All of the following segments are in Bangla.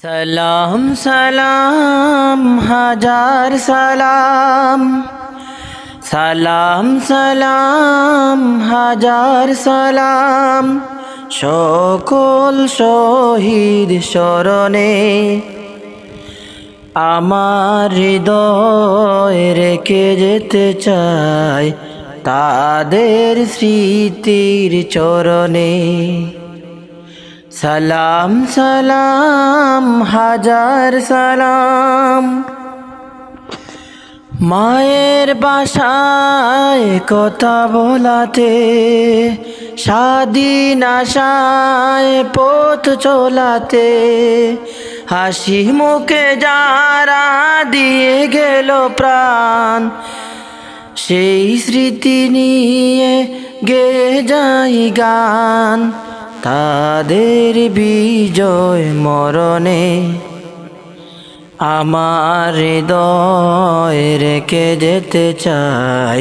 সালাম সালাম হাজার সালাম, সালাম সালাম হাজার সালাম, সকল শহীদ স্মরণে আমার হৃদয় রেখে যেতে চাই তাদের স্মৃতির চরণে। সালাম সালাম হাজার সালাম। মায়ের বাসায় কথা বলাতে, স্বাধীন আশায় পথ চলাতে, হাসি মুখে যারা দিয়ে গেল প্রাণ, সেই স্মৃতি নিয়ে গেয়ে যাই গান তাদের বিজয় মরণে। আমার হৃদয় রেখে যেতে চাই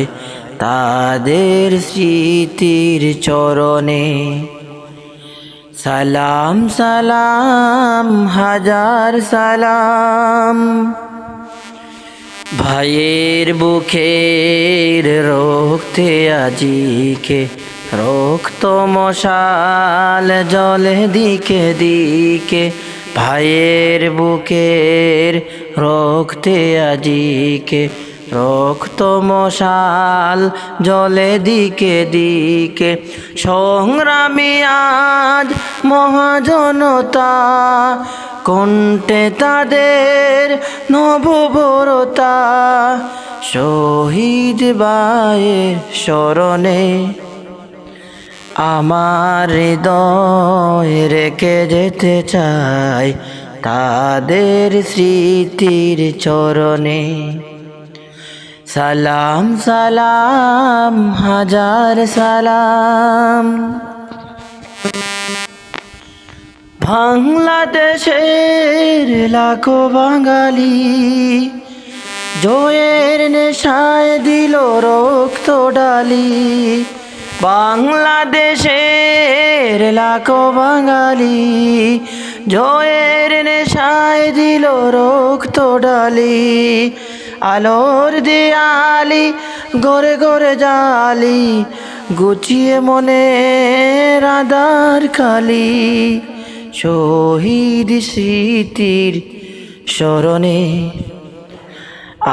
তাদের স্মৃতির চরণে। সালাম সালাম হাজার সালাম। ভাইয়ের বুকের রক্তে আজিকে রক্ত মশাল জলে দিকে দিকে, ভাইয়ের বুকের রক্তে আজিকে রক্ত মশাল জলে দিকে দিকে। সংগ্রামী আজ মহাজনতা, কণ্ঠে তাদের নববরতা, শহীদ ভাইয়ের স্মরণে আমার হৃদয় রেখে যেতে চাই তাদের স্মৃতির চরণে। সালাম সালাম হাজার সালাম। বাংলাদেশের লাখো বাঙালি জয়ের নেশায় দিল রক্ত ডালি। বাংলাদেশের লাখো বাঙালি জয়ের নেশায় দিল রক্ত ডালি। আলোর দিয়ালি গড়ে গড়ে জালি, গুছিয়ে মনে রাধার খালি, শহীদ স্মৃতির স্মরণে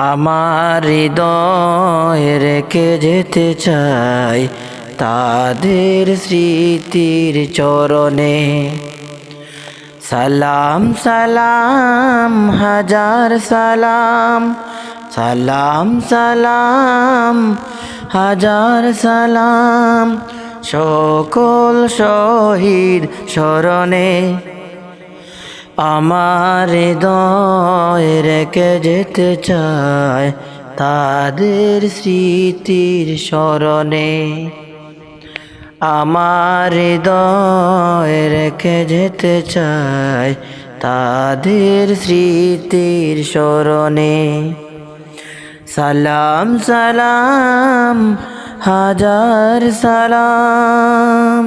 আমার হৃদয় রেখে যেতে চাই তাদের স্মৃতির চরণে। সালাম সালাম হাজার সালাম, সালাম সালাম হাজার সালাম, সকল শহীদ স্মরণে আমার হৃদয় রেখে যেতে চাই তাদের স্মৃতির স্মরণে। আমার হৃদয় রেখে যেতে চাই তাদের স্মৃতির স্মরণে। সালাম সালাম হাজার সালাম।